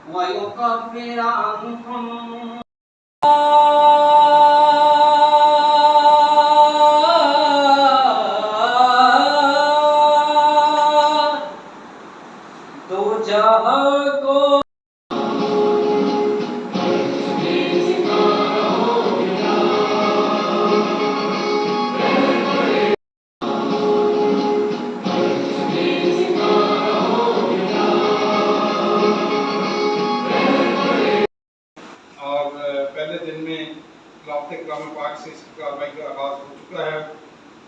ويكفر عنكم دو جہاں کو پہلے دن میں خلافت کلام پاک سے اس کی کارروائی کا آغاز ہو چکا ہے۔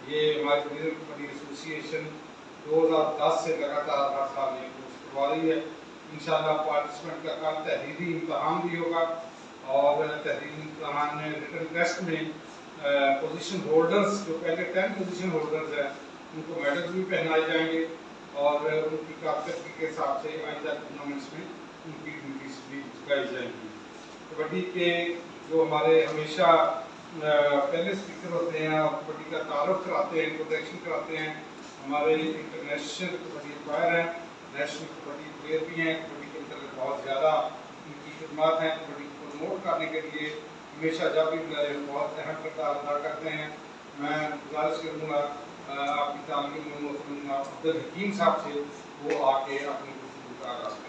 یہ ہماری ٹورزم کمیٹی ایسوسی ایشن 2010 سے لگاتار ہر سال یہ کورس کروا رہی ہے۔ انشاءاللہ پارٹیسپینٹ کا کل تحریری امتحان بھی ہوگا اور تحریری امتحان میں ریٹن ٹیسٹ میں پوزیشن ہولڈرز جو پہلے 10 پوزیشن ہولڈرز ہیں ان کو میڈلز بھی پہنائے جائیں گے اور ان کی کارکردگی کے حساب سے آئندہ ٹورنامنٹس میں ان کی ڈیوٹیز بھی چکائی جائیں گی۔ کبڈی کے جو ہمارے ہمیشہ پہلے اسپیکر ہوتے ہیں اور کبڈی کا تعارف کراتے ہیں، انٹروڈکشن کراتے ہیں، ہمارے انٹرنیشنل کبڈی امپائر ہیں، نیشنل کبڈی پلیئر بھی ہیں، کبڈی کے اندر بہت زیادہ ان کی خدمات ہیں، کبڈی کو پروموٹ کرنے کے لیے ہمیشہ جب بھی بہت اہم کردار ادا کرتے ہیں۔ میں گزارش کروں گا آپ کی تعلیم میں محترم عبدالحکیم صاحب سے وہ آ کے اپنی گفتگو کا آغاز کریں۔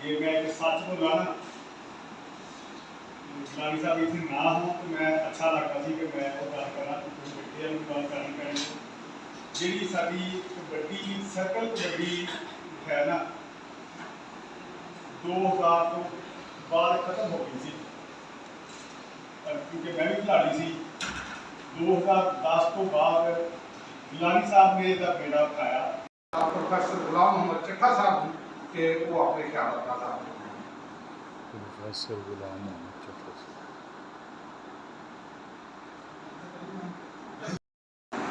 یہ میں ایک سچ بولا نا جنابی صاحب اتنے نہ ہوں تو میں اچھا لگتا سی کہ میں وہ گل کرا بیٹھے گل کریں جی ساری کبڈی سرکل کبڈی ہے نا 2000 تو بعد ختم ہو گئی سی کیونکہ میں بھی کھلاڑی سی 2010 تو بعد گیلانی صاحب نے جب بیڑا اٹھایا پروفیسر غلام محمد چٹھا صاحب کہ وہ اپنے خیالات کا تھا۔ پروفیسر غلام محمد چٹھا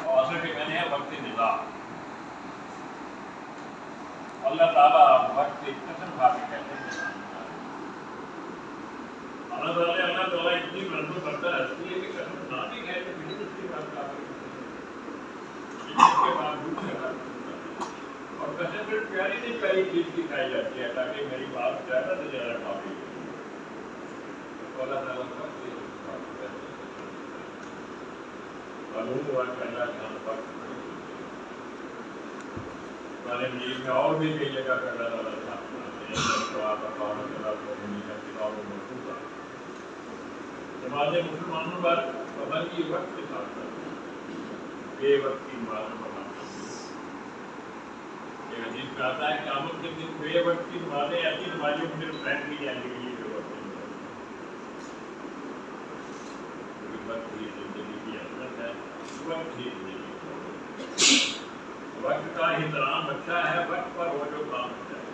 اور کہ میں نے وقت نظام اللہ تعالیٰ وقت ایک قسم کھا کے کہتے ہیں اللہ تعالیٰ اتنی برندوں کرتا ہے اس لیے کہ قسم نہ بھی کہتے ہیں اس کی بات کر کے بعد اور قسم پھر پیاری نہیں پیاری چیز کی کھائی جاتی ہے تاکہ میری بات زیادہ سے زیادہ کافی ہو۔ اللہ تعالیٰ معلوم ہوا کہ اللہ کا وقت ہمارے مجید میں اور بھی کئی جگہ پہ اللہ تعالیٰ جماعت مسلمانوں پر پابندی وقت کے ساتھ بے وقت کی نماز پڑھنا۔ یہ حدیث میں آتا ہے کہ قیامت کے دن بے وقت کی نمازیں ایسی نمازیں مجھے فرینڈ بھی جانے کے لیے بے وقت وقت ہی زندگی کی اہمیت ہے، وقت ہی زندگی وقت کا احترام اچھا ہے، وقت پر وہ جو کام ہوتا ہے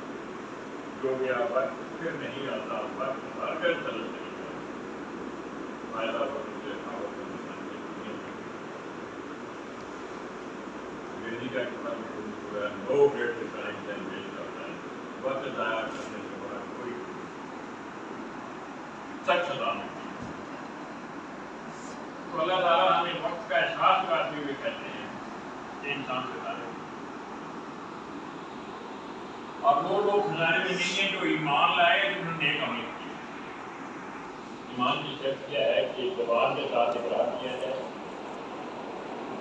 جو گیا وقت پھر نہیں آتا، وقت اگر چل نہیں جاتا فائدہ وقت سے انگریزی کا کتاب ہوا ہے نو گریٹ ٹائم دین ویسٹ کرتا ہے، وقت ضائع کرنے کے بعد کوئی سچ سزا نہیں۔ تو اللہ تعالیٰ ہمیں وقت کا احساس کراتے ہوئے کہتے ہیں کہ انسان سے تعلق اور وہ لوگ خزانے میں نہیں ہیں جو ایمان لائے جنہوں نے نیک عمل کیا۔ ایمان کی شرط کیا ہے کہ زبان کے ساتھ اقرار کیا جائے،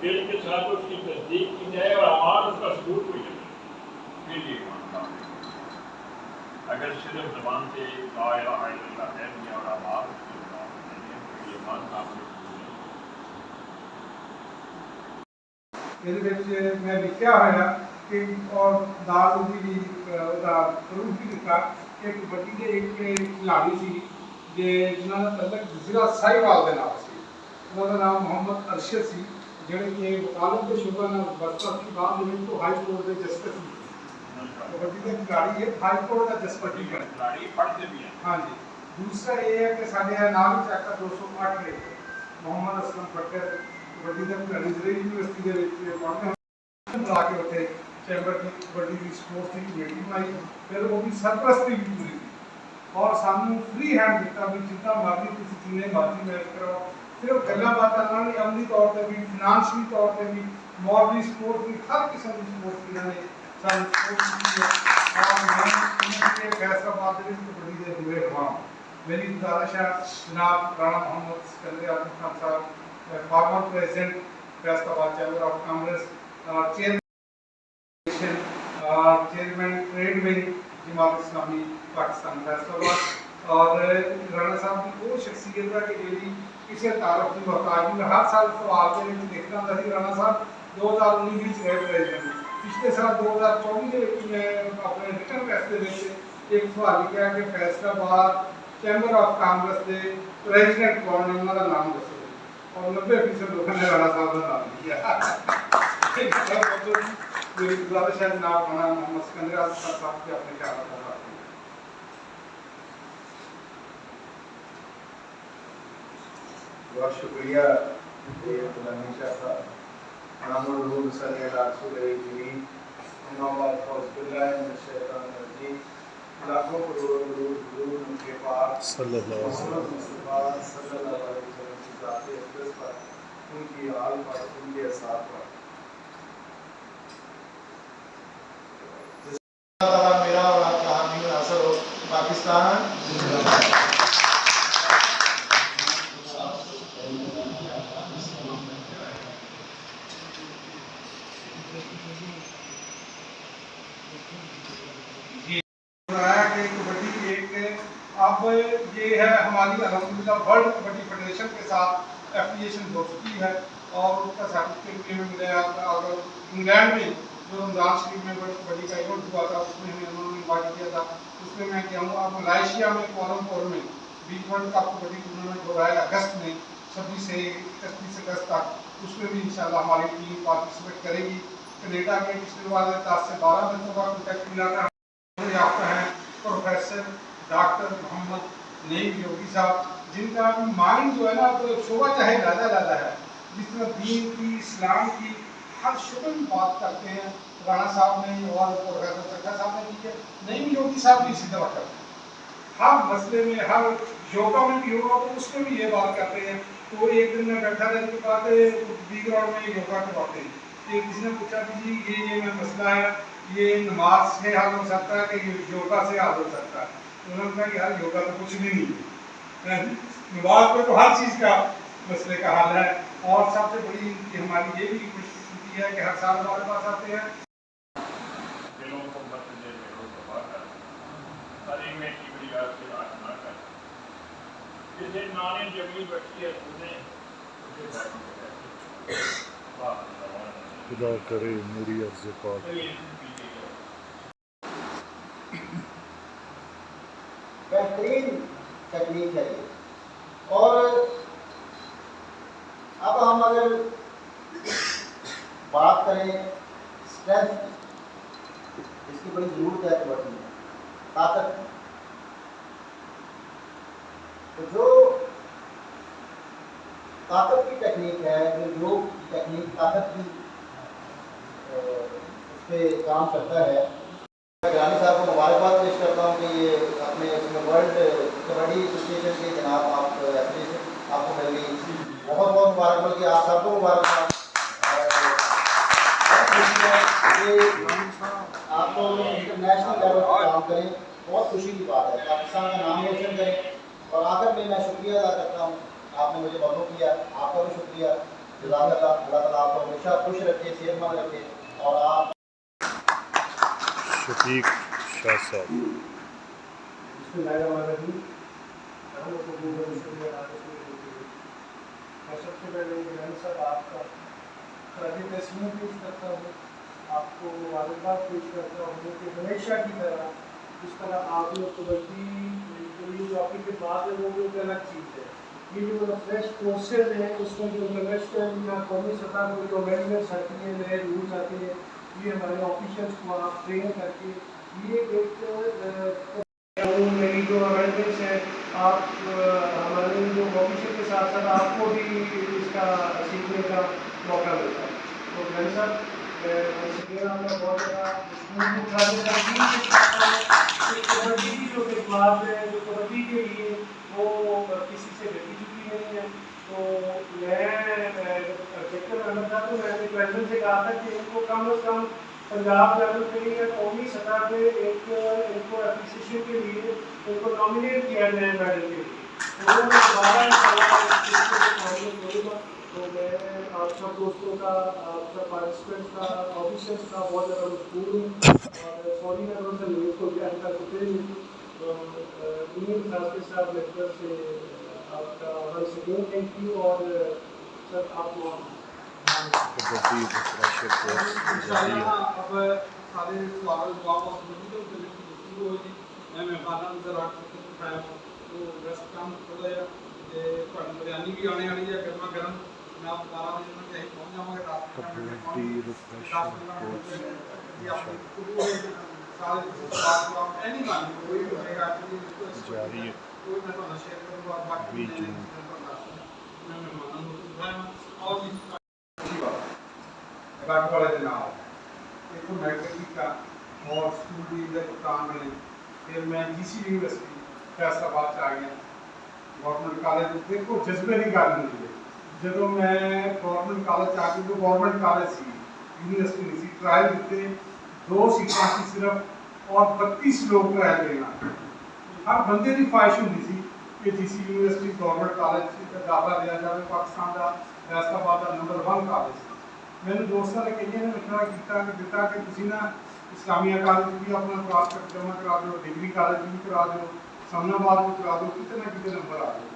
دل کے ساتھ اس کی تصدیق کی جائے اور اعمال اس کا ثبوت ہو جائے، پھر یہ ایمان کامل ہے۔ اگر صرف زبان سے لا الہ الا اللہ کہہ دیا اور اعمال اس کے ساتھ نہیں ہے تو یہ ایمان کامل یہ میں لکھا ہوا کہ اور دال بھی پروف بھی لکھا کہ کبڈی کے ایک کھلاڑی سی جنہوں کا تعلق ضلع ساہیوال کے نام سے، انہوں کا نام محمد ارشد سی جہے کہ وکالت کے شعبہ میں برسہ سی بعد میں تو ہائی کورٹ کے جسٹس سی کبڈی کے کھلاڑی ہے، ہائی کورٹ کا جسٹس بھی ہے کھلاڑی پڑھتے بھی ہیں۔ ہاں جی، دوسرا یہ ہے کہ سارے نام ہی چیک کر 208 کے محمد اسلم فکر کبڈی کے کھلاڑی یونیورسٹی کے پڑھتے ہیں بلا کے اتنے چیمبر کی کبڈی کی سپورٹس کی کمیٹی بنائی، پھر وہ بھی سرپرستی بھی پوری کی اور سانوں فری ہینڈ دیتا بھی جتنا مرضی کسی جنہیں مرضی میچ کراؤ सिर्फ गल्लां बातां नाल अमली तौर ते भी फाइनेंशियली तौर ते भी मॉरली सपोर्ट भी हर किस्म की सपोर्ट की इन्होंने सानू सपोर्ट की है और मैं फैसलाबाद के कबड्डी के जुड़े हुआ मेरी गुजारिश है जनाब राणा मोहम्मद सिकंदर आजम खान साहब former president Faisalabad chamber of commerce chairman trade wing Jamaat Islami Pakistan Faisalabad और राणा साहब की वो शख्सियत है कि जी किसी तारफ की मोहताज मैं हर साल सवाल के लिए देखना था कि राणा साहब 2019 में रहे प्रेसिडेंट पिछले साल 2024 के मैं अपने रिटर्न फैसले में एक सवाल किया कि फैसलाबाद चैम्बर ऑफ कॉमर्स के प्रेसिडेंट कौन है उन्होंने नाम दसो और 90% लोगों ने राणा साहब का नाम लिया मेरी गुजारिश है जनाब राणा मोहम्मद सिकंदर आजम साहब के अपने ख्याल रखा बहुत शुक्रिया गुलामी शाह साहब लाखों करोड़ उनके पास सल्लल्लाहु अलैहि वसल्लम मुस्तफा सल्लल्लाहु अलैहि वसल्लम की ज़ात अक़दस पर उनकी आल पर उनके असाब पर मेरा और आपका हामी असर हो पाकिस्तान बनाया कि कबड्डी एक अब ये है हमारी अल्हम्दुलिल्लाह वर्ल्ड कबड्डी फेडरेशन के साथ एफिलिएशन हो चुकी है और उसका सर्टिफिकेट भी हमें मिला और इंग्लैंड में जो रमजान शरीफ में वर्ल्ड कबड्डी का इवेंट हुआ था उसमें हमें उन्होंने इन्वाइट किया था उसमें मैं गया हूँ अब मलाइशिया में कोलमपुर में बीच वर्ल्ड कप कबड्डी टूर्नामेंट हो रहा है अगस्त में 26 से 31 अगस्त तक उसमें भी इंशाल्लाह हमारी टीम पार्टिसिपेट करेगी कनेडा के पिछले वाले 10 से 12 बच्चों का कॉन्टैक्ट मिला था याफ्ता हैं प्रोफेसर डॉक्टर मोहम्मद नईम योगी साहब जिनका माइंड जो है ना तो शोभा चाहे ज़्यादा है जिस तरह दीन की इस्लाम की हर शुबे में बात करते हैं राणा साहब ने और प्रोफेसर चक्का साहब ने की है नईम योगी साहब भी इसी तरह करते हैं हर मसले में हर योगा में भी होगा तो उसमें भी ये बात करते हैं तो एक दिन में बैठा रहने की बात है बी ग्राउंड में योगा करवाते हैं कि किसी ने पूछा कि जी ये मसला है ये नमाज से हल हो सकता है कि योगा से हल हो सकता है तो उन्होंने कहा यार योगा तो कुछ भी नहीं है नमाज पे तो हर चीज़ का मसले का हल है और सबसे बड़ी हमारी ये भी खुशकिस्मती है कि हर साल हमारे पास आते हैं दिलों को मत दे दिलों को बाहर हरी में की बड़ी बात से बात ना कर जिसे नाने जमी बैठी है तूने उसे बैठी खुदा करे मेरी अर्ज़ पाक बेहतरीन तकनीक है ये और अब हम अगर बात करें स्ट्रेंथ की इसकी बड़ी ज़रूरत है कबड्डी में ताकत की तो जो ताकत की टेक्निक है जो योग की टेक्निक ताकत की उस पर काम करता है गिलानी साहब को मुबारकबाद पेश करता हूँ कि ये अपने उसमें वर्ल्ड कबड्डी एसोसिएशन के जनाब आप एप्लीकेशन आपको मिल गई बहुत बहुत मुबारकबाद कि आप सबको मुबारकबाद आप लोग इंटरनेशनल लेवल पर काम करें बहुत खुशी की बात है पाकिस्तान का नाम रोशन करें और आखिर में मैं शुक्रिया अदा करता हूँ आपने मुझे मदद किया आपका भी शुक्रिया जज़ाकल्लाह अल्लाह ताला आपको हमेशा खुश रखे सेहतमंद रखे और आप शफीक शाह साहब सबसे पहले सर आपका तस्वीर पेश करता हूँ आपको मुबारकबाद पेश करता हूँ कि हमेशा की तरह जिस तरह आप लोग कबड्डी जो टॉपिक के बाद है वो एक अलग चीज़ है ये जो फ्रेश कोर्सेज हैं उसमें जो इंटरनेशनल या कौमी सतह पर जो अवेयरनेस आती है नए रूल्स आते हैं ये हमारे ऑफिशियल्स को आप ट्रेन करके ये एक मेरी जो अवेयरनेस है आप हमारे जो ऑफिशियल के साथ साथ आपको भी इसका सीखने का मौका मिलता है तो मैंने सर आपका बहुत कबड्डी की जो बात है जो कबड्डी के लिए वो किसी से घटी चुकी नहीं है तो मैं सेक्टर में था तो मैंने प्रेसिडेंट से कहा था कि इनको कम से कम पंजाब लेवल पे या कौमी सतह पे एक इनको एप्रिसिएशन के लिए इनको नॉमिनेट किया जाए मेडल के लिए। तो वो मैं दोबारा करूँगा। तो मैं आप सब दोस्तों का, आप सब पार्टिसिपेंट्स का, ऑफिसर्स का बहुत ज़्यादा मशहूर हूँ और सॉरी मैं थोड़ा सा लेट हो गया इनका शुक्रिया नहीं खास के साथ लेक्चर से आपका वंस अगेन थैंक यू। और सर आपको kabaddi the pressure course kabaddi अब सारे सवाल जवाब आप मुझे तो शुरू हो जी मैं खाना नजर आ उठाया तो रेस्ट काम थोड़ा जिहा ते तुहाडी बिरयानी भी आने वाली है गर्मा गर्म। मैं आप 12 बजे तक यहीं पहुंच जाऊंगा रात कबड्डी the pressure course सारे सवाल जवाब एनी गाने कोई भी होएगा जारी है कोई मैं तो शेयर करूंगा और बाकी बीच में मैं मेहमानों को बुलाया और भी अच्छी बात रख वाले ਦੇ ਨਾਲ एक मैट्रिक ਕੀਤਾ और स्कूल ਦੀ ਦੇ ਕਪਤਾਨ ਬਣੇ। फिर मैं जीसी यूनिवर्सिटी फैसलाबाद ਚ ਆ ਗਿਆ गवर्नमेंट कॉलेज देखो जज्बे की गल नहीं है ਜਦੋਂ मैं गवर्नमेंट कॉलेज ਚ ਆ ਕੇ जो गवर्नमेंट कॉलेज सी यूनिवर्सिटी नहीं सी ट्रायल दिते 2 सीटां सी सिर्फ और 32 लोग ट्रायल देना हर बंदे की ख्वाहिश होंदी सी कि जीसी यूनिवर्सिटी गवर्नमेंट कॉलेज च दाखला लिया जाए पाकिस्तान का फैसलाबाद का नंबर 1 कॉलेज। मैंने दोस्तों ने कई ने मशवरा किया कि बेटा कि तुसी ना इस्लामिया कॉलेज भी अपना ट्रांसफर जमा करा दो डिग्री कॉलेज भी करा दो सामनाबाद भी करा दो कितने ना कितने नंबर आ जाए।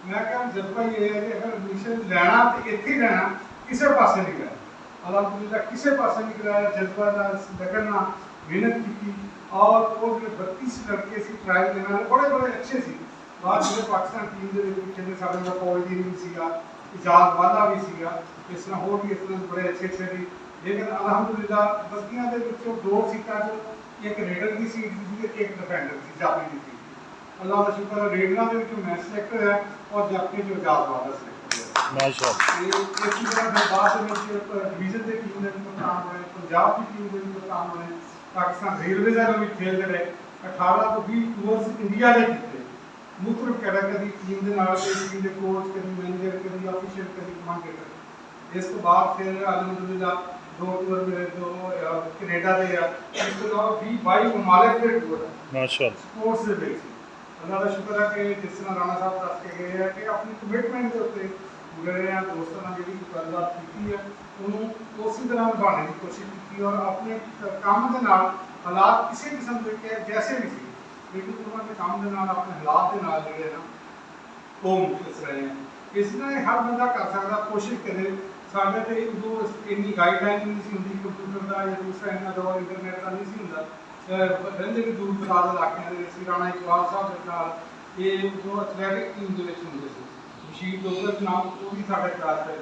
मैं क्या जज्बा ये है कि अगर एडमिशन लेना तो इत्थे ही लेना किसी पासे नहीं गया अलहमदुलिल्लाह किसी पासे नहीं कराया जज्बा का लगन ना मेहनत की और वो जो 32 लड़के सी ट्रायल देने बड़े बड़े अच्छे सी बाद जो पाकिस्तान टीम के पिछले साल का पॉलिटी भी सीगा इजाद वाला भी सीगा इस तरह होर भी इस तरह बड़े अच्छे अच्छे भी लेकिन अलहमदुलिल्लाह बस्तियां दे विचों 2 सीटां जो एक रेडर की सीट थी एक डिफेंडर की जाफरी की सीट अल्लाह का शुक्र है रेडर के विचों मैं सिलेक्ट होया और जाफरी जो इजाद वाला सिलेक्ट होया माशाअल्लाह। इसी तरह फिर बाद में डिवीजन के टीम के कप्तान बने पंजाब की टीम के कप्तान बने पाकिस्तान रेलवे वालों भी खेलते रहे 18 तो 20 टूर्स इंडिया के जीते मुख्तलिफ कैटेगरी टीम के नाल टीम के कोच कभी मैनेजर कभी ऑफिशियल कभी कमांडेटर। इस तो बाद फिर अलहमदुलिल्लाह 2 टूर मेरे जो कनेडा के इस तो अलावा 20-22 ममालिक के टूर माशाअल्लाह स्पोर्ट्स के विच अल्लाह का शुक्र है कि जिस तरह राणा साहब दस के गए हैं कि अपनी कमिटमेंट के उत्ते जुड़े रहे हैं दोस्तों ने जी गलबात की है उन्होंने उसी तरह निभाने की कोशिश की और अपने काम के नाल हालात किसी किस्म के जैसे भी सी लेकिन उन्होंने काम के नाल अपने हालात के नाल जोड़े ना वो मुख्तस रहे हैं। इस तरह हर बंदा कर सकता कोशिश करे साढ़े तो उदो इन्नी गाइडलाइन नहीं सी होंदी कंप्यूटर का या दूसरा इन्ना दौर इंटरनेट का नहीं सी होंदा रहंदे भी दूर दराज इलाकों के राणा इकबाल साहब के नाल ये जो एथलैटिक टीम के होंगे सी मशीन डोगर नाम वो भी साढ़े क्लास है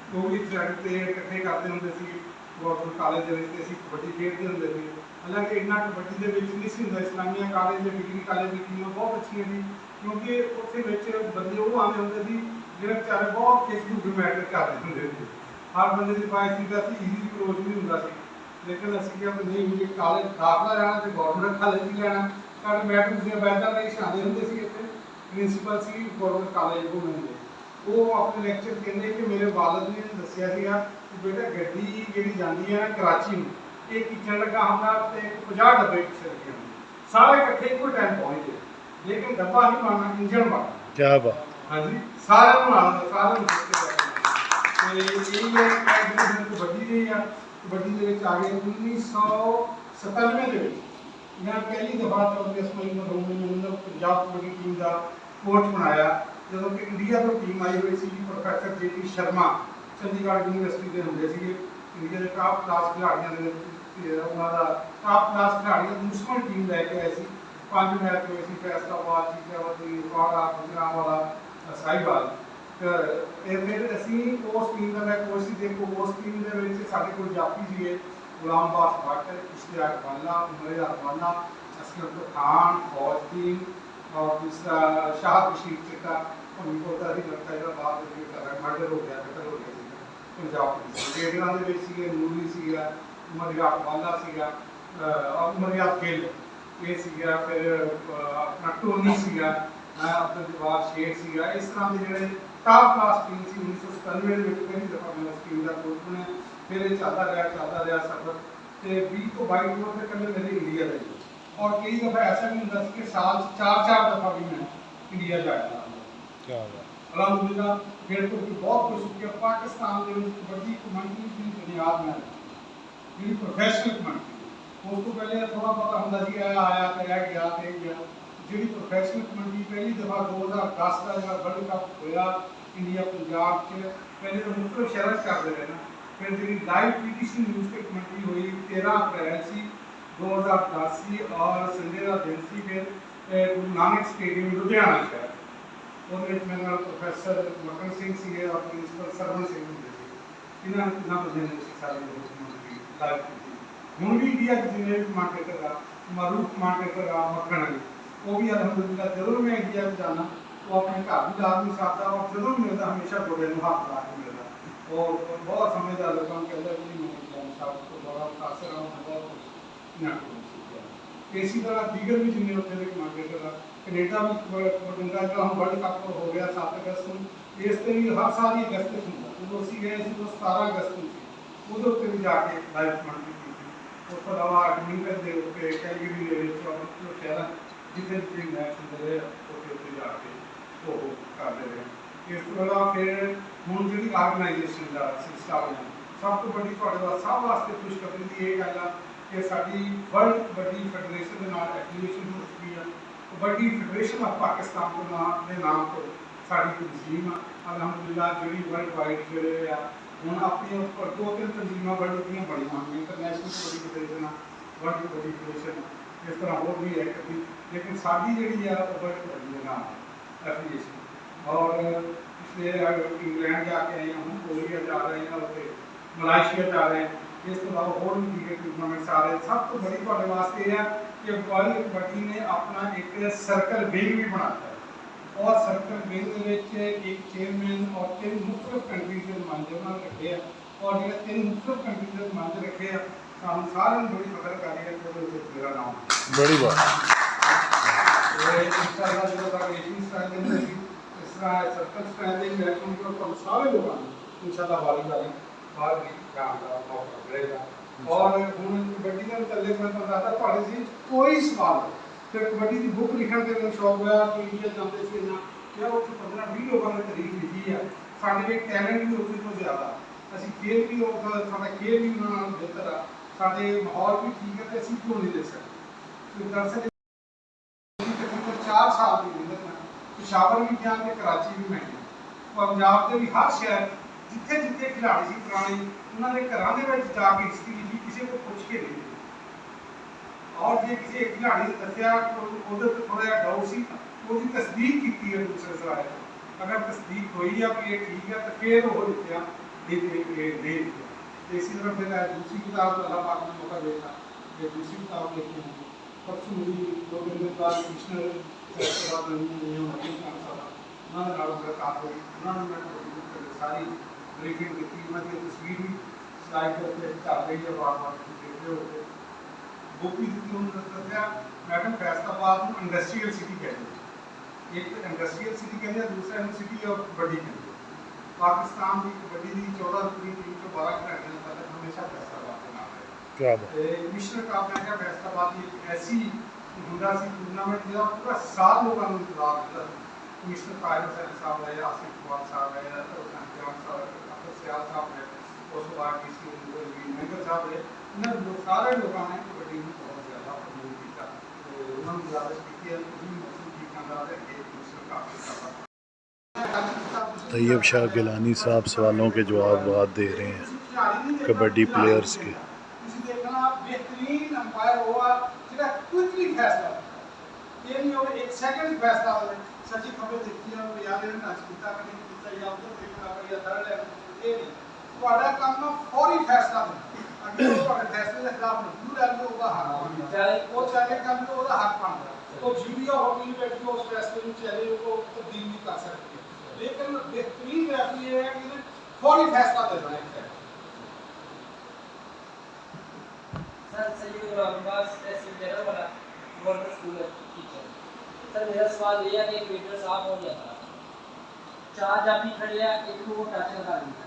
वो भी एथलैटिक प्लेयर इकट्ठे करते होंगे सी गवर्नमेंट कॉलेज के असीं कबड्डी खेडते होंगे सी हालांकि इन्ना कबड्डी के नहीं सी होंदा इस्लामिया कॉलेज डिग्री कॉलेज की टीम बहुत अच्छी थी क्योंकि उत्थे बंदे वो आते होंगे सी जिन्हें बेचारे बहुत किस मैटर करते होंगे थे हर बंदे की ख्वाहिश थी कि ईजी अप्रोच भी होंदा सी लेकिन असीं क्या नहीं मुझे कॉलेज दाखला लेना तो गवर्नमेंट कॉलेज ही लेना साढ़े मैट्रिक दी बैठां नहीं सिखाते होंगे सी इत्थे प्रिंसीपल सी गवर्नमेंट कॉलेज को मिलते वो अपने लेक्चर कहते कि मेरे वालद ने दसिया सीगा कि बेटा गड्डी जी जाती है ना कराची में ये किचन लगा हमला तो 50 डब्बे पिछले लगे होंगे सारे इकट्ठे एक टाइम पहुँच गए लेकिन डब्बा नहीं मारना इंजन मारना। क्या बात हाँ जी सारे मारना सारे यही है कबड्डी रही है कबड्डी के आ गए 1997 के मैं पहली दफा चौधरी इसमाइल मखदूम ने पंजाब कबड्डी टीम का कोच बनाया जो कि इंडिया तो टीम आई हुई सी professor JP Sharma Chandigarh university के होंगे थे इंडिया के टॉप क्लास खिलाड़ियों उन्होंने टॉप क्लास खिलाड़ी दुश्मन टीम लैके आए सी 5 मैच हुए सी फैसलाबाद चीजावती वाड़ा गुजरांवाला साहिवाल फिर असी उस टीम का मैं कोच सी देखो उस टीम के साढ़े को जाफी सी गुलाम अब्बास भट्ट इश्तियाक वाला उमर वाला असलम खान फौज टीम और दूसरा शाह बशीर चिट्टा उनको ही लगता है बाद मर्डर हो गया कतल हो गया पंजाब रेडर के नूरी सीगा उमरियात वाला सीगा उमरियात गिल ये सीगा फिर अपना टोनी सीगा अपना जवाब शेर सीगा इस तरह के जोड़े टॉप क्लास टीम सी 1997 में पहली दफ़ा मैं उस टीम का कोच बने फिर ये चलता रहा सफर तो 20 तो 22 ओवर से कल मेरे इंडिया का ही और कई दफ़ा ऐसा भी होता कि साल 4 दफ़ा भी मैं इंडिया जाया क्या बात अलहमदुलिल्लाह मेरे को बहुत खुश हो पाकिस्तान के कबड्डी कमेंट्री की बुनियाद में जी प्रोफेशनल कमेंट्री उस तो पहले थोड़ा पता होता जी आया गया जी प्रोफेशनल कमेंट्री पहली दफ़ा 2010 का जो वर्ल्ड कप होया इंडिया पंजाब के पहले तो मुख्तलिफ शहर करते रहे ना फिर जी लाइव पीटीसी न्यूज़ की कमेंट्री हुई 13 अप्रैल सी 2010 सी और संडे का दिन सी फिर गुरु नानक स्टेडियम लुधियाना शहर ਉਹਦੇ ਵਿੱਚ ਮੇਰੇ ਨਾਲ ਪ੍ਰੋਫੈਸਰ ਮਕਨ ਸਿੰਘ ਸੀਗੇ ਔਰ ਪ੍ਰਿੰਸੀਪਲ ਸਰਵਨ ਸਿੰਘ ਹੁੰਦੇ ਸੀ ਇਹਨਾਂ ਬੰਦਿਆਂ ਨੇ ਸਾਰੇ ਲੋਕ ਲਾਈਵ ਕੀਤੀ ਹੁਣ ਵੀ ਇੰਡੀਆ ਦੇ ਜਿੰਨੇ ਵੀ ਕਮਾਂਡੇਟਰ ਆ ਮਾਰੂਫ ਕਮਾਂਡੇਟਰ ਆ ਮੱਖਣ ਵਾਲੀ ਉਹ ਵੀ ਅਲਹਮਦੁਲਿਲਾ ਜਦੋਂ ਮੈਂ ਇੰਡੀਆ ਵਿੱਚ ਜਾਣਾ ਉਹ ਆਪਣੇ ਘਰ ਵੀ ਲਾਜ਼ਮੀ ਸਾਥਾ ਔਰ ਜਦੋਂ ਵੀ ਮਿਲਦਾ ਹਮੇਸ਼ਾ ਗੋਡੇ ਨੂੰ ਹੱਥ ਲਾ ਕੇ ਮਿਲਦਾ ਔਰ ਬਹੁਤ ਸਮਝਦਾਰ ਲੋਕਾਂ ਨੂੰ ਕਹਿੰਦਾ ਕਿ ਮੈਂ ਇੰਡੀਆ ਸਾਹਿਬ ਤੋਂ ਬੜਾ ਮੁਤਾਸਰ ਹਾਂ ਬਹੁਤ ਨਾ ਇਸੇ ਤਰ੍ਹਾਂ ਦੀਗਰ ਵੀ ਜਿੰਨੇ ਉੱਥੇ ਦੇ ਕਮਾਂਡੇਟਰ ਆ कनेडा भी बठिंडा जो हम वर्ल्ड कप हो गया 7 अगस्त में इस तरह भी हर साल ही अगस्त में जो असी गए थे वो 17 अगस्त में थी उधर उत्ते भी जाके लाइव कमेंट्री की थी उस तो अलावा एडमिंटन के उत्ते कैलगरी के शहर जितने जितने मैच होते रहे उत्ते जाके वो करते रहे इस तो अलावा फिर हुण जी ऑर्गेनाइजेशन का सिलसिला बना सब तो बड़ी सब वास्ते खुशखबरी की ये गल कि साडी वर्ल्ड कबड्डी फैडरेशन के नाल एफिलिएशन हो चुकी है कबड्डी फेडरेशन ऑफ पाकिस्तान के नाम तो साड़ी तंजीम अलहमदुलिल्लाह जी वर्ल्ड वाइड जोड़े हूँ अपनी 2-3 तंजीम वर्ल्ड दी बड़ी होंगी international kabaddi federation world kabaddi federation इस तरह होर भी है कभी लेकिन साड़ी जी है वर्ल्ड कबड्डी के नाम एफिलिएशन और पिछले इंग्लैंड जाके आए हूँ कोरिया जा रहे हैं और मलाइशिया जा रहे हैं इस तो अलावा होर भी दीगर टूर्नामेंट्स आ रहे हैं सब तो बड़ी थोड़े वास्ते है कि वर्ल्ड कबड्डी ने अपना एक सर्कल विंग भी बनाता है और सर्कल विंग एक चेयरमैन और 3 मुख्तलिफ कंट्रीज के नुमाइंदे उन्होंने रखे हैं और जो 3 मुख्तलिफ कंट्रीज के नुमाइंदे रखे हैं हम सारे बड़ी फखर कर रहे हैं कि मेरा नाम बड़ी बात इंशाल्लाह जो तक एशियन स्ट्रेंथिंग इस तरह सर्कल स्ट्रेंथिंग मैच उनको सारे लोगों ने इंशाल्लाह बारी बार भी काम का मौका मिलेगा और हुण कबड्डी के मतलब मैं बताता थोड़े सी कोई सवाल फिर कबड्डी की बुक लिखने के लिए शौक होया कि इंडिया जाते थे ना क्या वो 15-20 लोगों ने तारीफ लिखी है साढ़े टैलेंट भी उससे तो ज़्यादा असी खेल भी साढ़ा खेल भी उन्होंने बेहतर आ साढ़े माहौल भी ठीक है तो असी क्यों नहीं दे सकते तो दरअसल 4 साल की मेहनत है पेशावर भी गया तो कराची भी मैं गया पंजाब के भी हर शहर जिथे जिथे खिलाड़ी से पुराने उन्होंने घर जाके हिस्ट्री लिखी किसी को पूछ के नहीं और जो किसी एक खिलाड़ी ने दसिया उधर तो थोड़ा जहा डाउट सी वो तस्दीक की है दूसरे सवाल अगर तस्दीक हुई है कि ये ठीक है तो फिर वो लिखा नहीं लिखा इसी तरह फिर दूसरी किताब अल्लाह पाक ने मौका देखा ये दूसरी किताब लिखी है परसों मेरी 2 दिन बाद कमिश्नर उन्होंने मुलाकात हुई उन्होंने मैं सारी ब्रीफिंग की उन्होंने तस्वीर भी स्लाइड करके चल रही है बार देखते होते बुक भी दी उन्होंने दसिया मैडम फैसलाबाद को इंडस्ट्रीयल सिटी कहते हैं एक इंडस्ट्रीयल सिटी कहते हैं दूसरा सिटी ऑफ कबड्डी कहते हैं पाकिस्तान की कबड्डी की 14 टीम तो 12 खिलाड़ियों का हमेशा फैसलाबाद के नाम है क्या बात कमिश्नर का मैं क्या फैसलाबाद एक ऐसी हुंडा सी टूर्नामेंट जो पूरा साल लोगों को इंतजार रहता है कमिश्नर कायम हुसैन साहब है आसिफ कुमार साहब है अफसर सियाल साहब है उस बाद किसी मैनेजर साहब है इन्होंने सारे लोगों ने कबड्डी में बहुत ज़्यादा प्रमोट किया तो उन्होंने गुजारिश की है कि मौसम की खानदार है कि कमिश्नर काफ़ी तैयब शाह गिलानी साहब सवालों के जवाब दे रहे हैं कबड्डी प्लेयर्स के देखना बेहतरीन अंपायर हुआ जो क्विकली फैसला ये नहीं हो एक सेकंड फैसला हो सच्ची खबर देखी है यार ने आज कितना कने कितना या उधर देखना या थर्ड है ये नहीं ਤੁਹਾਡਾ ਕੰਮ ਫੌਰੀ ਫੈਸਲਾ ਦੇਣਾ ਅੱਗੇ ਤੁਹਾਡੇ ਫੈਸਲੇ ਦੇ ਖਿਲਾਫ ਮਜ਼ਦੂਰ ਹੈ ਉਹ ਉਹਦਾ ਹੱਕ ਬਣਦਾ ਉਹ ਚਾਹੇ ਕੰਮ ਤੋਂ ਉਹਦਾ ਹੱਕ ਬਣਦਾ ਉਹ ਜੀਡੀਓ ਹੋਣੀ ਬੈਠੀ ਉਸ ਫੈਸਲੇ ਨੂੰ ਚਾਹੇ ਉਹ ਤਬਦੀਲ ਨਹੀਂ ਕਰ ਸਕਦੀ ਲੇਕਿਨ ਬਿਹਤਰੀਨ ਰੈਫਰੀ ਇਹ ਹੈ ਕਿ ਇਹਨੇ ਫੌਰੀ ਫੈਸਲਾ ਦੇਣਾ ਹੈ सर सैयद अब्बास तहसीलदार वाला गवर्नमेंट स्कूल टीचर सर मेरा सवाल ये है कि ट्विटर साहब हो गया था चार जाफी खड़े हैं, एक को वो टच लगा दिया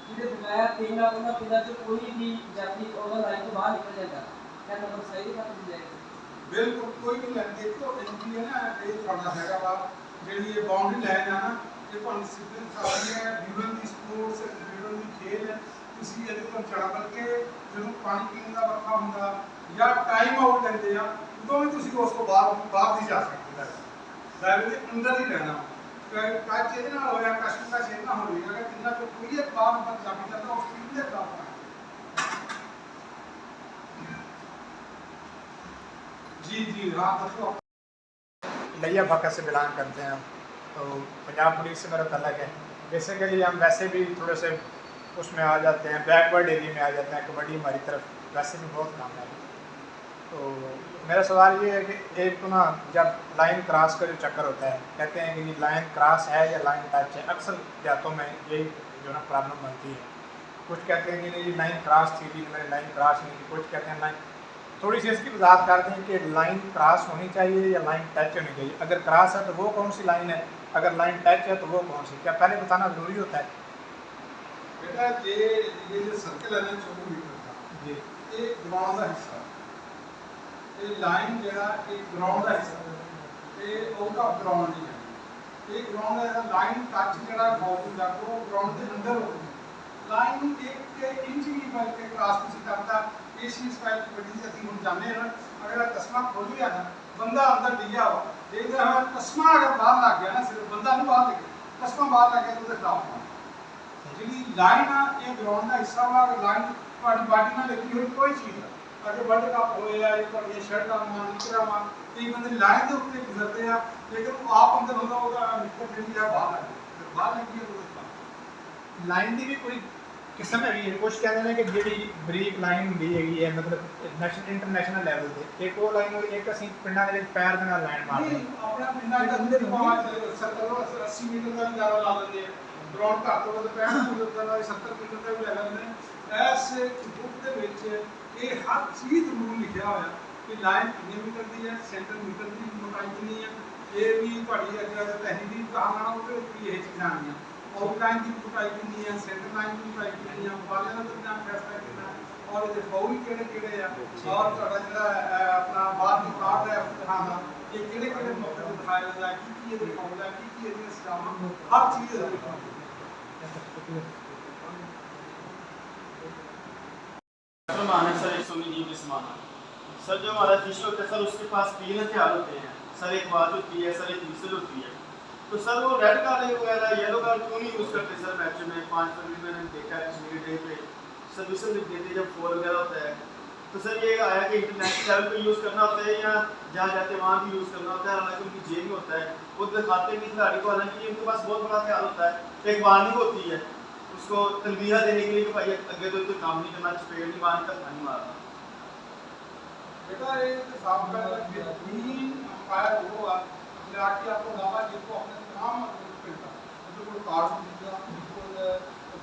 ਜਿਹਦੇ ਬਗੈਰ ਤਿੰਨ ਉਹਨਾਂ ਤਿੰਨਾਂ ਚ ਕੋਈ ਵੀ ਜਾਤੀ ਉਹਨਾਂ ਲਾਈਨ ਤੋਂ ਬਾਹਰ ਨਿਕਲ ਜਾਂਦਾ क्या नंबर सही है खत्म जाएगा बिल्कुल कोई भी लाइन देखो इनकी है ना ये थोड़ा हैगा वा ਜਿਹੜੀ ਇਹ ਬਾਉਂਡਰੀ ਲਾਈਨ ਆ ਨਾ ਇਹ ਤੁਹਾਨੂੰ ਸਿੱਧੇ ਸਾਰੀ ਹੈ ਡਿਊਰਿੰਗ ਦੀ ਸਪੋਰਟਸ ਡਿਊਰਿੰਗ ਦੀ ਖੇਡ ਹੈ ਤੁਸੀਂ ਇਹਦੇ ਤੋਂ ਚੜਾ ਕਰਕੇ ਜਦੋਂ ਪਾਣੀ ਪੀਣ ਦਾ ਵਕਤ ਹੁੰਦਾ ਜਾਂ ਟਾਈਮ ਆਊਟ ਲੈਂਦੇ ਆ ਉਦੋਂ ਵੀ ਤੁਸੀਂ ਉਸ ਤੋਂ ਬਾਹਰ ਨਹੀਂ ਜਾ ਸਕਦੇ ਦਾਇਰੇ ਦੇ ਅੰਦਰ ਹੀ ਰਹਿਣਾ ਕੱਚ ਇਹਦੇ ਨਾਲ ਹੋਇਆ ਕਸ਼ਮ ਦਾ ਸ਼ੇਰ ਨਾ ਹੋਵੇ ਅਗਰ ਕਿੰਨਾ ਤੋਂ ਕੋਈ ਇੱਕ ਬਾਹਰ ਅੰਦਰ ਜਾ ਕੇ ਜਾਂਦਾ ਉਸ ਚੀਜ਼ ਦੇ ਖਿਲਾਫ जी जी हाँ दसो लिया भक्का से बिलोंग करते हैं तो पंजाब पुलिस से मेरा तल्लक है बेसिकली हम वैसे भी थोड़े से उसमें आ जाते हैं बैकवर्ड एरिया में आ जाते हैं कबड्डी हमारी तरफ वैसे भी बहुत काम है तो मेरा सवाल ये है कि एक तो ना जब लाइन क्रॉस का जो चक्कर होता है कहते हैं कि ये लाइन क्रॉस है या लाइन टच है अक्सर जातों में यही जो ना प्रॉब्लम बनती है कुछ कहते हैं कि नहीं ये लाइन क्रॉस थी जी मैंने लाइन क्रॉस नहीं की कुछ कहते हैं लाइन थोड़ी सी इसकी वजाहत करते हैं कि लाइन क्रॉस होनी चाहिए या लाइन टच होनी चाहिए अगर क्रॉस है तो वो कौन सी लाइन है अगर लाइन टच है तो वो कौन सी क्या पहले बताना ज़रूरी होता है बेटा ये जो सर्कल है ना 24 मीटर का जी ये ग्राउंड का हिस्सा ये लाइन ਜਿਹੜਾ ਇਹ ਗਰਾਊਂਡ ਦਾ ਹਿੱਸਾ ਤੇ ਉਹਦਾ ਗਰਾਊਂਡ ਨਹੀਂ ਹੈ ਇਹ ਗਰਾਊਂਡ ਦਾ ਲਾਈਨ ਟੱਚ ਜਿਹੜਾ ਬਾਲ ਹੁੰਦਾ ਉਹ ਗਰਾਊਂਡ ਦੇ ਅੰਦਰ ਹੋਊਗੀ ਲਾਈਨ ਨੂੰ 1 ਇੰਚ ਵੀ ਬਲਕਿ ਕ੍ਰਾਸ ਤੁਸੀਂ ਕਰਦਾ ਇਸ ਚੀਜ਼ ਦਾ ਕਬੱਡੀ ਚ ਅਸੀਂ ਹੁਣ ਜਾਣਦੇ ਹਾਂ ਅਗਰ ਤਸਮਾ ਖੋਲ ਗਿਆ ਨਾ ਬੰਦਾ ਅੰਦਰ ਡਿੱਗਿਆ ਵਾ ਦੇਖਦਾ ਹੋਇਆ ਤਸਮਾ ਅਗਰ ਬਾਹਰ ਲੱਗ ਗਿਆ ਨਾ ਸਿਰਫ ਬੰਦਾ ਨਹੀਂ ਬਾਹਰ ਲੱਗਿਆ ਤਸਮਾ ਬਾਹਰ ਲੱਗ ਗਿਆ ਤਾਂ ਉਹਦੇ ਖਿਲਾਫ ਜਿਹੜੀ ਲਾਈਨ ਆ ਇਹ ਗਰਾਊਂਡ ਦਾ ਹਿੱਸਾ ਵਾ ਲਾਈਨ ਤੁਹਾਡੀ ਬਾਡੀ ਨਾਲ ਲੱਗੀ ਹੋਈ ਕੋਈ ਚੀਜ਼ ਆ अगर वर्ल्ड कप होया या ਤੁਹਾਡੀਆਂ ਸ਼ਰਟਾਂ ਮਾਂ ਨਿਕਰਾਂ ਮਾਂ ਤੇ ਬੰਦੇ ਲਾਈਨ ਦੇ ਉੱਤੇ ਗੁਜ਼ਰਦੇ ਆ ਲੇਕਿਨ ਉਹ ਆਪ ਅੰਦਰ ਹੁੰਦਾ ਉਹਦਾ ਨਿਕਲ ਜਿਹੜੀ ਆ ਬਾਹਰ ਆ ਬਾਹਰ ਲੱਗੀ ਉਹਦੇ ਲਾਈਨ ਦੀ ਵੀ ਕੋਈ ਕਿਸਮ ਹੈਗੀ ਹੈ ਕੁਝ ਕਹਿੰਦੇ ਨੇ ਕਿ ਜਿਹੜੀ ਬਰੀਕ ਲਾਈਨ ਹੁੰਦੀ ਹੈਗੀ ਹੈ ਮਤਲਬ ਨੈਸ਼ਨਲ ਇੰਟਰਨੈਸ਼ਨਲ ਲੈਵਲ ਤੇ ਇੱਕ ਉਹ ਲਾਈਨ ਹੋਈ ਇੱਕ ਅਸੀਂ ਪਿੰਡਾਂ ਦੇ ਵਿੱਚ ਪੈਰ ਦੇ ਨਾਲ ਲਾਈਨ ਮਾਰਦੇ ਹਾਂ ਆਪਣਾ ਪਿੰਡਾਂ ਦੇ ਅੰਦਰ ਹੀ ਸਰਕਲ 80 ਮੀਟਰ ਦਾ ਵੀ ਜ਼ਿਆਦਾ ਲਾ ਲੈਂਦੇ ਆ ਗਰਾਊਂਡ ਘੱਟ ਤੋਂ ਵੱਧ 65 ਮੀਟਰ ਦਾ 70 ਮੀਟਰ ਦਾ ਵੀ ਲੈ ਲੈਂਦੇ ਨੇ ਐਸ ਬੁੱਕ ਦੇ ਵਿੱਚ ਇਹ ਹਰ ਚੀਜ਼ ਨੂੰ ਲਿਖਿਆ ਹੋਇਆ ਕਿ ਲਾਈਨ ਕਿੰਨੇ ਮੀਟਰ ਦੀ ਹੈ ਸੈਂਟਰ ਮੀਟਰ ਦੀ ਮੋਟਾਈ ਕਿੰਨੀ ਹੈ ਇਹ ਵੀ ਤੁਹਾਡੀ ਅਗਰ ਤਹਿਰੀਰੀ ਕਹਾਣਾ ਉਹਦੇ ਵਿੱਚ ਵੀ ਇਹ ਚੀਜ਼ਾਂ ਆਉਂਦੀਆਂ ਆਊਟਲਾਈਨ ਦੀ ਮੋਟਾਈ ਕਿੰਨੀ ਹੈ ਸੈਂਟਰ ਲਾਈਨ ਦੀ ਮੋਟਾਈ ਕਿੰਨੀ ਹੈ ਵਾਲਿਆਂ ਦਾ ਦਰਮਿਆਨ ਫੈਸਲਾ ਕਿੰਨਾ ਹੈ ਔਰ ਇਹਦੇ ਫੌਲ ਕਿਹੜੇ ਆ ਔਰ ਤੁਹਾਡਾ ਜਿਹੜਾ ਆਪਣਾ ਬਾਹਰ ਦੀ ਕਾਰਡ ਹੈ ਦਿਖਾਉਣਾ ਇਹ ਕਿਹੜੇ ਮੌਕੇ ਤੇ ਦਿਖਾਇਆ ਜਾਂਦਾ ਕੀ ਇਹਦੇ ਫੌਲ ਹੈ ਕੀ ਇਹਦੀਆਂ ਸਜ਼ਾਵਾਂ ਹਰ ਚੀਜ਼ ਦਾ है सर एक सोनी जी के समान सर जो हमारा फिश होता है सर उसके पास 3 हथियार होते हैं सर एक बात होती है सर एक मिसल होती है तो सर वो रेड कार्ड वगैरह येलो कार्ड क्यों नहीं यूज़ करते सर मैच में 5 फरवरी मैंने देखा है कश्मीर डे पे सर मिसल लिख देते जब फोर वगैरह होता है तो सर ये आया कि इंटरनेशनल लेवल पर यूज़ करना होता है या जहाँ जाते वहाँ भी यूज़ करना होता है हालांकि उनकी जेब में होता है वो दिखाते भी खिलाड़ी को हालांकि उनके पास बहुत बड़ा हथियार होता है एक वार्निंग होती है उसको तलबीहा देने के लिए कि भाई अगे तो काम नहीं करना चपेट नहीं मारनी धक्का नहीं मारना बेटा ये साफ कर बेहतरीन अंपायर वो खिलाड़ी आपको दावा जिनको अपने तमाम मिलता उनके कोल कार्ड मौजूदा उनके कोल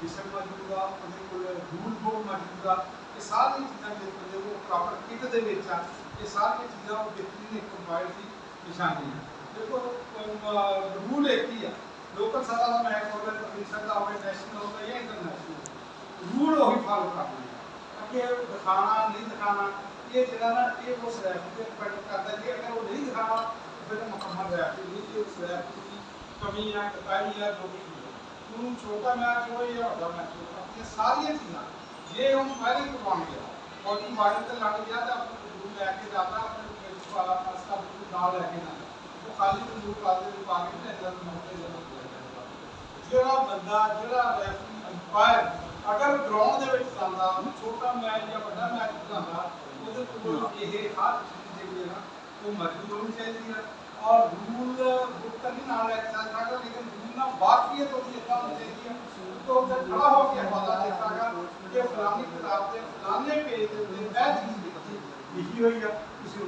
विषय मौजूदा उनके कोल रूल बुक मौजूदा ये सारी चीज़ां जो वो प्रॉपर किट दे विच आ ये सारी चीज़ां बेहतरीन एक अंपायर की निशानी है देखो रूल एक ही है लोकल सतह का मैच होगा प्रोविंशियल का होगा नेशनल होगा या इंटरनेशनल रूल वही फॉलो करना है अगे दिखाना नहीं दिखाना ये जगह ना ये उस रेफरी पे डिपेंड करता है कि अगर वो नहीं दिखाना तो फिर मुकम्मल रेफरी नहीं उस रेफरी की कमी या कताई या जो भी है छोटा मैच हो या बड़ा मैच हो ये सारी चीज़ें ये हम पहले ही करवा गया बॉडी मारे तो लग गया तो अपने रूल लेके जाता अपने वाला उसका दाल लेके जाता तो खाली तो रूल कालते पाके ने अंदर मौके जरूर ਜਿਹੜਾ ਬੰਦਾ ਜਿਹੜਾ ਰੈਫਰੀ ਅੰਪਾਇਰ ਅਗਰ ਗਰਾਊਂਡ ਦੇ ਵਿੱਚ ਜਾਂਦਾ ਛੋਟਾ ਮੈਚ ਜਾਂ ਵੱਡਾ ਮੈਚ ਖਿਡਾਉਂਦਾ ਉਹਦੇ ਕੋਲ ਇਹ ਹਰ ਚੀਜ਼ ਜਿਹੜੀ ਹੈ ਨਾ ਉਹ ਮੌਜੂਦ ਹੋਣੀ ਚਾਹੀਦੀ ਹੈ ਔਰ ਰੂਲ ਬੁੱਕ ਤਾਂ ਨਹੀਂ ਨਾਲ ਲੈ ਕੇ ਜਾ ਸਕਦਾ ਲੇਕਿਨ ਰੂਲ ਨਾਲ ਵਾਕਫੀਅਤ ਉਹਦੀ ਇੱਦਾਂ ਹੋਣੀ ਚਾਹੀਦੀ ਹੈ तो उधर खड़ा होकर पता चलेगा कि फलानी किताब से फलाने पेज पे यह चीज़ लिखी हुई है किसी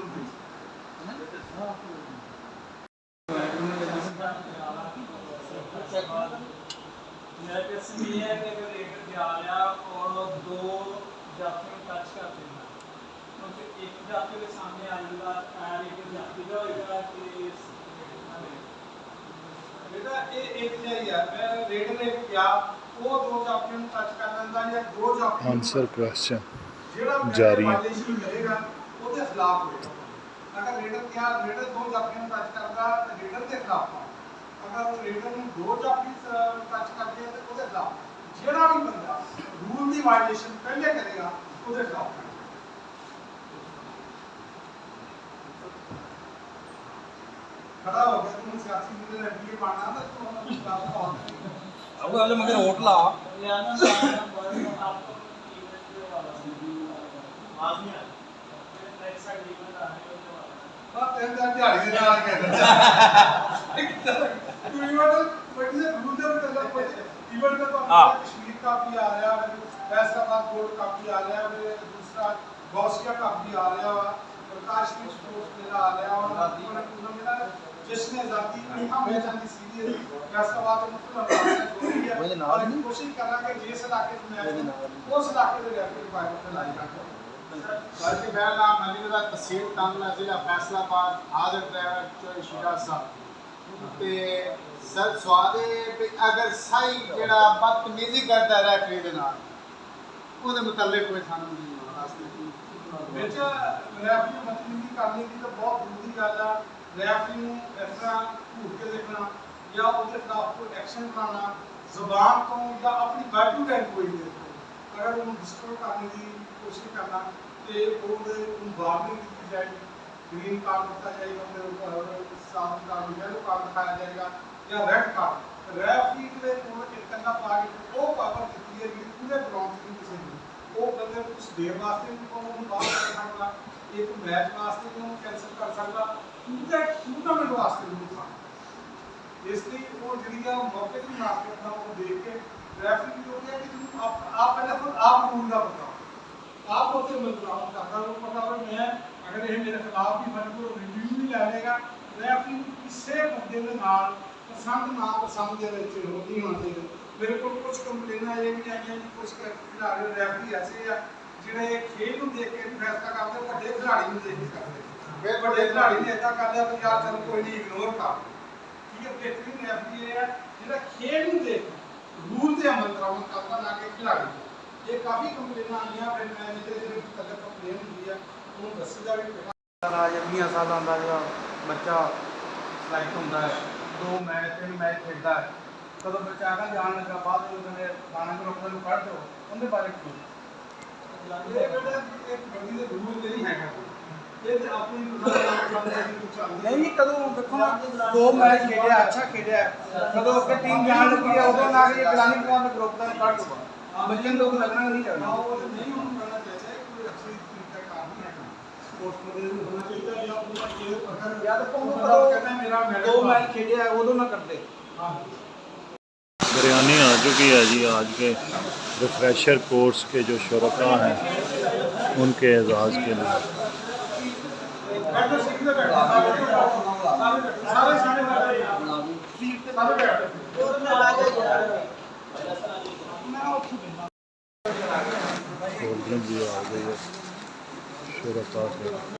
और नहीं मेरा क्वेश्चन ये है कि अगर एक विद्यालय और 2 जातियों को टच करते हैं तो एक जाति के सामने आ जाएगा पैर एक जाति का होगा कि बेटा ये एक ही है मैं रेड ने किया वो दो जाफियां ਨੂੰ ਟੱਚ ਕਰ ਲੈਂਦਾ ਜਾਂ ਦੋ ਜਾਫੀਆਂ आंसर क्वेश्चन ਜਿਹੜਾ ਜਾਰੀ ਹੈ। ਵਾਇਲੇਸ਼ਨ ਕਰੇਗਾ ਉਹਦੇ ਖਿਲਾਫ ਹੋਏਗਾ ਅਗਰ ਰੇਡਰ ਕਿਹਾ ਰੇਡਰ ਦੋ ਜਾਫੀਆਂ ਨੂੰ ਟੱਚ ਕਰਦਾ ਤਾਂ ਰੇਡਰ ਦੇ ਖਿਲਾਫ ਅਗਰ ਰੇਡਰ ਨੂੰ ਦੋ ਜਾਫੀ ਟੱਚ ਕਰਦੇ ਤਾਂ ਉਹਦੇ ਖਿਲਾਫ ਜਿਹੜਾ ਵੀ ਬੰਦਾ ਰੂਲ ਦੀ ਵਾਇਲੇਸ਼ਨ ਪਹਿਲੇ ਕਰੇਗਾ ਉਹਦੇ ਖਿਲਾਫ खड़ा हो गया तुम सियासी लीडर एमपी बनना था तो हम कुछ बात कौन अब वाले मगर वोट ला बात तेरे जान दिहाड़ी दे नाल कहते तू इवन बड़ी से रूल दे मतलब इवन का तो कश्मीर का भी आ रहा है फैसलाबाद बोर्ड का भी आ रहा है दूसरा गौसिया का भी आ रहा है प्रकाश की स्पोर्ट्स मेरा आ रहा है और मेरा जिसने आजादी हम जानी सीरीज फैसलाबाद में मतलब जो भी है और कोशिश कर रहा है कि जिस इलाके में उस इलाके में रेफरी रिक्वायरमेंट लाई जाए सर जी मेरा नाम अली रजा तहसील तांगला जिला फैसलाबाद हाजिर ड्राइवर चोई शिरा साहब ते सर सवाल है कि अगर सही जेड़ा बदतमीजी करता है रेफरी दे नाल ਉਹਦੇ ਮੁਤਲਕ ਕੋਈ ਸਾਨੂੰ ਨਹੀਂ ਵਾਸਤੇ ਵਿੱਚ ਰੈਫਰੀ ਮਤਲਬੀ ਕਰਨੀ ਦੀ ਤਾਂ ਬਹੁਤ ਜ਼ਰੂਰੀ ਗੱਲ ਆ ਰੈਫਰੀ ਨੂੰ ਇਸ ਤਰ੍ਹਾਂ ਘੂਰ ਕੇ ਦੇਖਣਾ ਜਾਂ ਉਹਦੇ ਖਿਲਾਫ ਕੋਈ ਐਕਸ਼ਨ ਬਣਾਉਣਾ ਜ਼ੁਬਾਨ ਤੋਂ ਜਾਂ ਆਪਣੀ ਬਾਡੀ ਲੈਂਗੁਏਜ ਦੇ ਅਗਰ ਉਹਨੂੰ ਡਿਸਟਰਬ ਕਰਨ ਦੀ ਕੋਸ਼ਿਸ਼ ਕਰਨਾ ਤੇ ਉਹਦੇ ਨੂੰ ਵਾਰਨਿੰਗ ਦਿੱਤੀ ਜਾਏਗੀ ਗ੍ਰੀਨ ਕਾਰਡ ਦਿੱਤਾ ਜਾਏਗਾ ਉਹਦੇ ਉੱਪਰ ਸਾਫ ਕਾਰਡ ਯੈਲੋ ਕਾਰਡ ਦਿਖਾਇਆ ਜਾਏਗਾ ਜਾਂ ਰੈੱਡ ਕਾਰਡ ਰੈਫਰੀ ਦੇ ਕੋਲ ਇੱਕ ਕੰਨਾ ਪਾ ਕੇ ਉਹ ਪਾਵਰ ਦਿੱਤੀ ਹੈ ਜਿਹੜੀ ਪੂਰੇ ਗਰਾਊਂਡ 'ਚ ਕਿਸੇ ਨੂੰ ਉਹ ਬੰਦੇ ਨੂੰ ਕੁਝ ਦੇਰ ਵਾਸਤੇ ਵੀ ਉਹਨੂੰ ਬਾਹਰ ਕਰ ਸਕਦਾ ਇੱਕ ਮੈਚ ਵਾਸਤੇ ਵੀ ਉਹਨੂੰ ਕੈਂਸਲ ਕਰ ਸਕਦਾ ਪੂਰੇ ਟੂਰਨਾਮੈਂਟ ਵਾਸਤੇ ਵੀ ਨਹੀਂ ਸਕਦਾ ਇਸ ਲਈ ਉਹ ਜਿਹੜੀ ਆ ਮੌਕੇ ਦੀ ਮਾਰਕੀਟ ਦਾ ਉਹ ਦੇਖ ਕੇ ਰੈਫਰੀ ਨੂੰ ਹੋ ਗਿਆ ਕਿ ਤੁਸੀਂ ਆਪ ਪਹਿਲਾਂ ਖੁਦ ਆਪ ਰੂਲ ਦਾ ਬਤਾਓ ਆਪ ਉਹਦੇ ਮੰਤਰਾਲਾ ਕਰਦਾ ਉਹ ਪਤਾ ਹੋਵੇ ਮੈਂ ਅਗਰ ਇਹ ਮੇਰੇ ਖਿਲਾਫ ਵੀ ਮੇਰੇ ਕੋਲ ਰਿਵਿਊ ਨਹੀਂ ਲੈ ਲੇਗਾ ਰੈਫਰੀ ਨੂੰ ਕਿਸੇ ਬੰਦੇ ਦੇ ਨਾਲ ਪਸੰਦ ਨਾ ਪਸੰਦ ਦੇ ਵਿੱਚ ਨਹੀਂ ਹੋਣਾ ਚਾਹੀਦਾ मेरे को कुछ कंप्लेना ये भी आईਆਂ ਜੀ ਕੁਝ ਖਿਡਾਰੀ ਰੈਫਰੀ ਐਸੇ ਆ ਜਿਹੜੇ ਖੇਡ ਨੂੰ ਦੇਖ ਕੇ ਫੈਸਲਾ ਕਰਦੇ ਵੱਡੇ ਖਿਡਾਰੀ ਨੂੰ ਦੇਖ ਕੇ ਕਰਦੇ ਫਿਰ ਵੱਡੇ ਖਿਡਾਰੀ ਨੇ ਇਦਾਂ ਕਰ ਲਿਆ ਤਾਂ ਯਾਰ ਚਲ ਕੋਈ ਨਹੀਂ ਇਗਨੋਰ ਕਰ ਠੀਕ ਹੈ ਬਿਹਤਰੀਨ ਰੈਫਰੀ ਇਹ ਹੈ ਜਿਹੜਾ ਖੇਡ ਨੂੰ ਦੇਖ ਰੂਲ ਦੇ ਅਮਲ ਕਰਾਉਣ ਕਰਦਾ ਨਾ ਕਿ ਖਿਡਾਰੀ ਇਹ ਕਾਫੀ ਕੰਪਲੇਨਾਂ ਆਈਆਂ ਫਿਰ ਮੈਂ ਜਿਹੜੇ ਤੱਕ ਕੰਪਲੇਨ ਹੁੰਦੀ ਆ ਉਹਨੂੰ ਦੱਸੀਦਾ ਵੀ ਰਾਜ 20 ਸਾਲਾਂ ਦਾ ਜਿਹੜਾ ਬੱਚਾ ਸਿਲੈਕਟ ਹੁੰਦਾ ਹੈ 2 ਮੈਚ 3 ਮੈਚ ਖੇਡਦਾ ਹੈ ਕਦੋਂ ਬੱਚਾ ਆਗਾ ਜਾਣ ਲੱਗਾ ਬਾਅਦ ਵਿੱਚ ਉਹਨੇ ਗਾਣਾ ਗਰੁੱਪ ਨੂੰ ਕੱਢ ਦਿਓ ਉਹਦੇ ਬਾਰੇ ਕੀ ਇਹ ਬੇਟਾ ਇੱਕ ਬੰਦੀ ਦੇ ਰੂਲ ਨਹੀਂ ਹੈਗਾ ਇਹ ਤੇ ਆਪਣੀ ਨਹੀਂ ਕਦੋਂ ਦੇਖੋ ਨਾ 2 ਮੈਚ ਖੇਡਿਆ ਅੱਛਾ ਖੇਡਿਆ ਕਦੋਂ ਅੱਗੇ ਟੀਮ ਜਾਣ ਲੱਗੀ ਹੈ ਉਦੋਂ ਨਾ ਕਿ ਗਲਾਨੀ ਕਰਾਉਣ ਦਾ ਗਰੁੱਪ ਦਾ ਕੱਢ ਦੋ ਬੱਚੇ ਨੂੰ ਲੱਗਣਾ ਨਹੀਂ ਚਾਹੀਦਾ ਉਹ ਨਹੀਂ ਹੋਣਾ ਚਾਹੀਦਾ ਕੋਈ ਅੱਛੀ ਤਰੀਕਾ ਕਾਰ ਨਹੀਂ ਹੈਗਾ ਸਪੋਰਟਸ ਦੇ ਨੂੰ ਹੋਣਾ ਚਾਹੀਦਾ ਜਾਂ ਉਹਦਾ ਇਹ ਅਗਰ ਜਾਂ ਤਾਂ ਬੰਦਾ ਕਹਿੰਦਾ ਮੇਰਾ ਮੈਡਲ 2 मैच खेलिया है उਦੋਂ ना करते बिरयानी आ चुकी है जी। आज के रिफ्रेशर कोर्स के जो शुरका हैं उनके एजाज़ के लिए बैठो सीट पे बैठो सारे सीट पे सारे बैठो कोल्ड ड्रिंक भी आ गई है शुरका के।